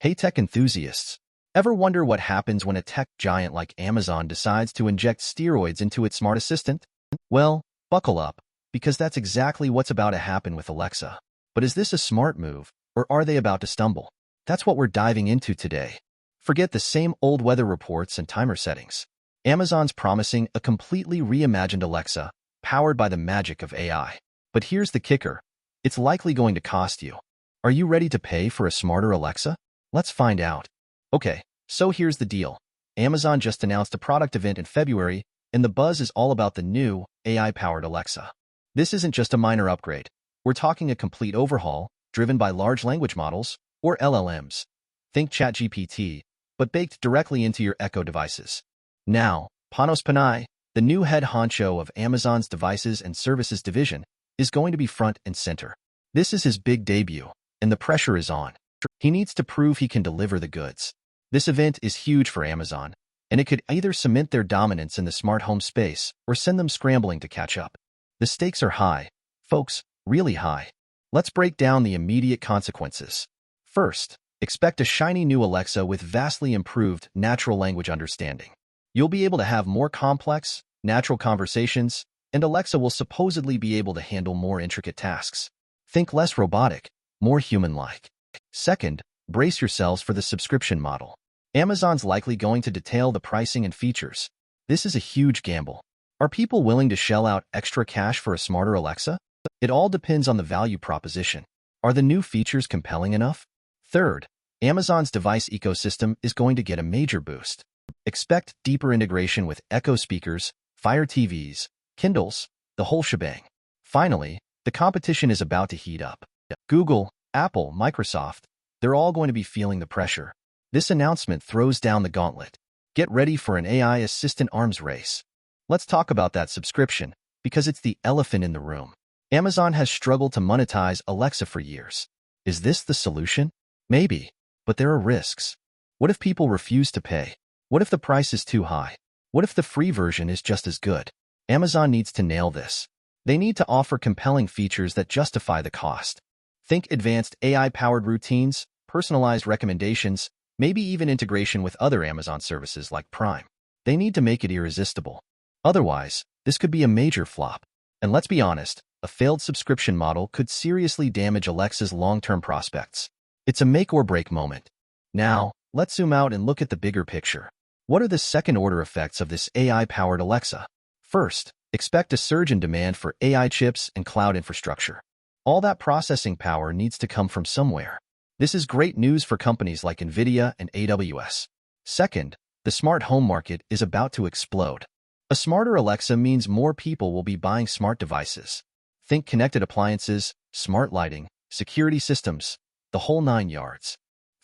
Hey tech enthusiasts, ever wonder what happens when a tech giant like Amazon decides to inject steroids into its smart assistant? Well, buckle up, because that's exactly what's about to happen with Alexa. But is this a smart move, or are they about to stumble? That's what we're diving into today. Forget the same old weather reports and timer settings. Amazon's promising a completely reimagined Alexa, powered by the magic of AI. But here's the kicker. It's likely going to cost you. Are you ready to pay for a smarter Alexa? Let's find out. Okay, so here's the deal. Amazon just announced a product event in February, and the buzz is all about the new AI-powered Alexa. This isn't just a minor upgrade. We're talking a complete overhaul, driven by large language models, or LLMs. Think ChatGPT, but baked directly into your Echo devices. Now, Panos Panay, the new head honcho of Amazon's Devices and Services division, is going to be front and center. This is his big debut, and the pressure is on. He needs to prove he can deliver the goods. This event is huge for Amazon, and it could either cement their dominance in the smart home space or send them scrambling to catch up. The stakes are high, folks, really high. Let's break down the immediate consequences. First, expect a shiny new Alexa with vastly improved natural language understanding. You'll be able to have more complex, natural conversations, and Alexa will supposedly be able to handle more intricate tasks. Think less robotic, more human-like. Second, brace yourselves for the subscription model. Amazon's likely going to detail the pricing and features. This is a huge gamble. Are people willing to shell out extra cash for a smarter Alexa? It all depends on the value proposition. Are the new features compelling enough? Third, Amazon's device ecosystem is going to get a major boost. Expect deeper integration with Echo speakers, Fire TVs, Kindles, the whole shebang. Finally, the competition is about to heat up. Google, Apple, Microsoft, they're all going to be feeling the pressure. This announcement throws down the gauntlet. Get ready for an AI assistant arms race. Let's talk about that subscription, because it's the elephant in the room. Amazon has struggled to monetize Alexa for years. Is this the solution? Maybe, but there are risks. What if people refuse to pay? What if the price is too high? What if the free version is just as good? Amazon needs to nail this. They need to offer compelling features that justify the cost. Think advanced AI-powered routines, personalized recommendations, maybe even integration with other Amazon services like Prime. They need to make it irresistible. Otherwise, this could be a major flop. And let's be honest, a failed subscription model could seriously damage Alexa's long-term prospects. It's a make-or-break moment. Now, let's zoom out and look at the bigger picture. What are the second-order effects of this AI-powered Alexa? First, expect a surge in demand for AI chips and cloud infrastructure. All that processing power needs to come from somewhere. This is great news for companies like NVIDIA and AWS. Second, the smart home market is about to explode. A smarter Alexa means more people will be buying smart devices. Think connected appliances, smart lighting, security systems, the whole 9 yards.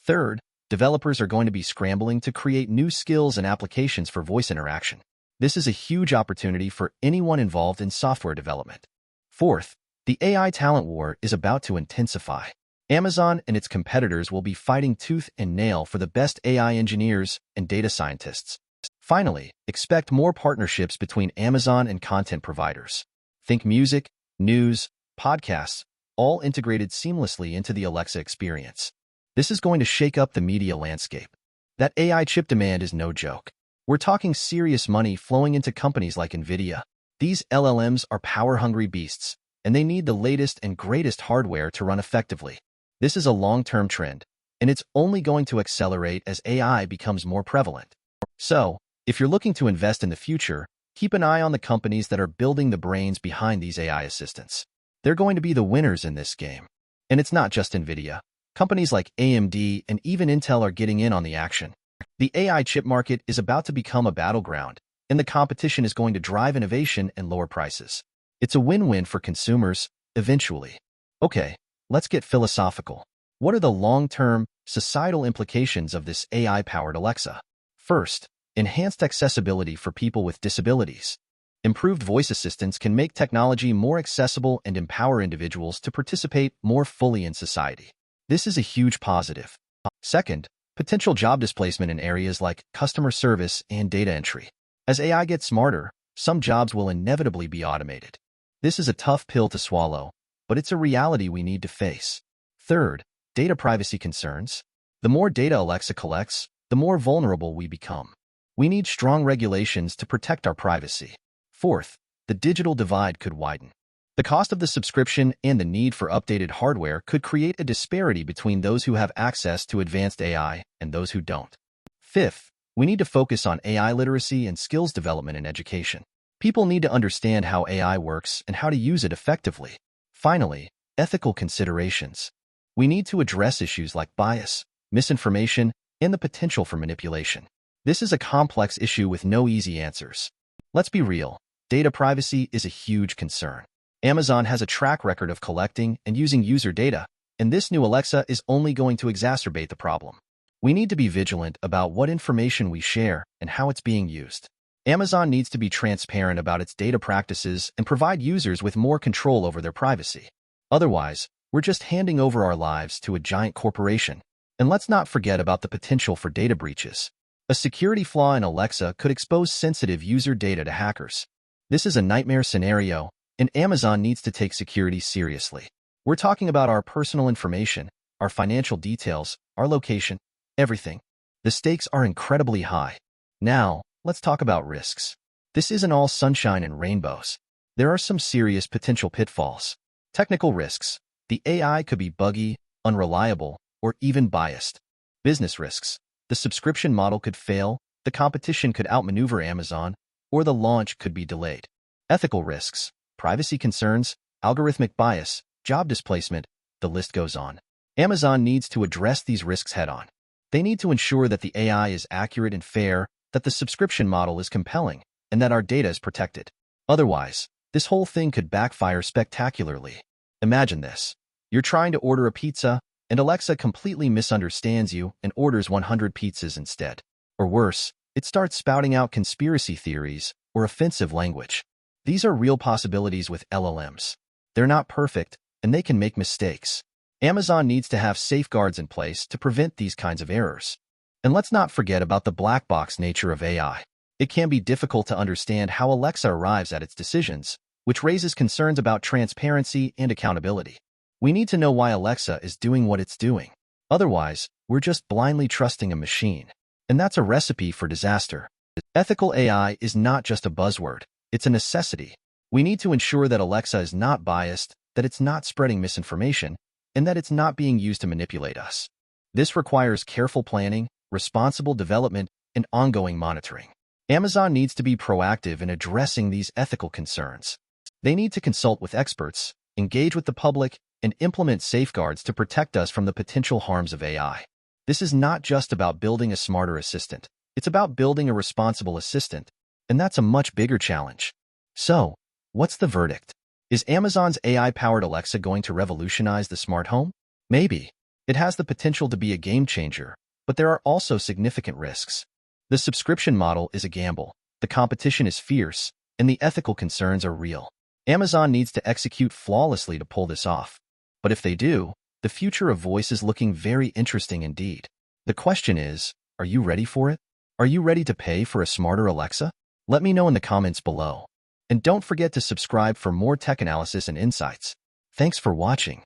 Third, developers are going to be scrambling to create new skills and applications for voice interaction. This is a huge opportunity for anyone involved in software development. Fourth, the AI talent war is about to intensify. Amazon and its competitors will be fighting tooth and nail for the best AI engineers and data scientists. Finally, expect more partnerships between Amazon and content providers. Think music, news, podcasts, all integrated seamlessly into the Alexa experience. This is going to shake up the media landscape. That AI chip demand is no joke. We're talking serious money flowing into companies like NVIDIA. These LLMs are power-hungry beasts, and they need the latest and greatest hardware to run effectively. This is a long-term trend, and it's only going to accelerate as AI becomes more prevalent. So, if you're looking to invest in the future, keep an eye on the companies that are building the brains behind these AI assistants. They're going to be the winners in this game. And it's not just NVIDIA. Companies like AMD and even Intel are getting in on the action. The AI chip market is about to become a battleground, and the competition is going to drive innovation and lower prices. It's a win-win for consumers, eventually. Okay, let's get philosophical. What are the long-term, societal implications of this AI-powered Alexa? First, enhanced accessibility for people with disabilities. Improved voice assistants can make technology more accessible and empower individuals to participate more fully in society. This is a huge positive. Second, potential job displacement in areas like customer service and data entry. As AI gets smarter, some jobs will inevitably be automated. This is a tough pill to swallow, but it's a reality we need to face. Third, data privacy concerns. The more data Alexa collects, the more vulnerable we become. We need strong regulations to protect our privacy. Fourth, the digital divide could widen. The cost of the subscription and the need for updated hardware could create a disparity between those who have access to advanced AI and those who don't. Fifth, we need to focus on AI literacy and skills development in education. People need to understand how AI works and how to use it effectively. Finally, ethical considerations. We need to address issues like bias, misinformation, and the potential for manipulation. This is a complex issue with no easy answers. Let's be real, data privacy is a huge concern. Amazon has a track record of collecting and using user data, and this new Alexa is only going to exacerbate the problem. We need to be vigilant about what information we share and how it's being used. Amazon needs to be transparent about its data practices and provide users with more control over their privacy. Otherwise, we're just handing over our lives to a giant corporation. And let's not forget about the potential for data breaches. A security flaw in Alexa could expose sensitive user data to hackers. This is a nightmare scenario, and Amazon needs to take security seriously. We're talking about our personal information, our financial details, our location, everything. The stakes are incredibly high. Now, let's talk about risks. This isn't all sunshine and rainbows. There are some serious potential pitfalls. Technical risks. The AI could be buggy, unreliable, or even biased. Business risks. The subscription model could fail, the competition could outmaneuver Amazon, or the launch could be delayed. Ethical risks. Privacy concerns, algorithmic bias, job displacement, the list goes on. Amazon needs to address these risks head-on. They need to ensure that the AI is accurate and fair, that the subscription model is compelling, and that our data is protected. Otherwise, this whole thing could backfire spectacularly. Imagine this. You're trying to order a pizza, and Alexa completely misunderstands you and orders 100 pizzas instead. Or worse, it starts spouting out conspiracy theories or offensive language. These are real possibilities with LLMs. They're not perfect, and they can make mistakes. Amazon needs to have safeguards in place to prevent these kinds of errors. And let's not forget about the black box nature of AI. It can be difficult to understand how Alexa arrives at its decisions, which raises concerns about transparency and accountability. We need to know why Alexa is doing what it's doing. Otherwise, we're just blindly trusting a machine. And that's a recipe for disaster. Ethical AI is not just a buzzword. It's a necessity. We need to ensure that Alexa is not biased, that it's not spreading misinformation, and that it's not being used to manipulate us. This requires careful planning, responsible development, and ongoing monitoring. Amazon needs to be proactive in addressing these ethical concerns. They need to consult with experts, engage with the public, and implement safeguards to protect us from the potential harms of AI. This is not just about building a smarter assistant. It's about building a responsible assistant, and that's a much bigger challenge. So, what's the verdict? Is Amazon's AI-powered Alexa going to revolutionize the smart home? Maybe. It has the potential to be a game changer, but there are also significant risks. The subscription model is a gamble, the competition is fierce, and the ethical concerns are real. Amazon needs to execute flawlessly to pull this off. But if they do, the future of voice is looking very interesting indeed. The question is, are you ready for it? Are you ready to pay for a smarter Alexa? Let me know in the comments below. And don't forget to subscribe for more tech analysis and insights. Thanks for watching.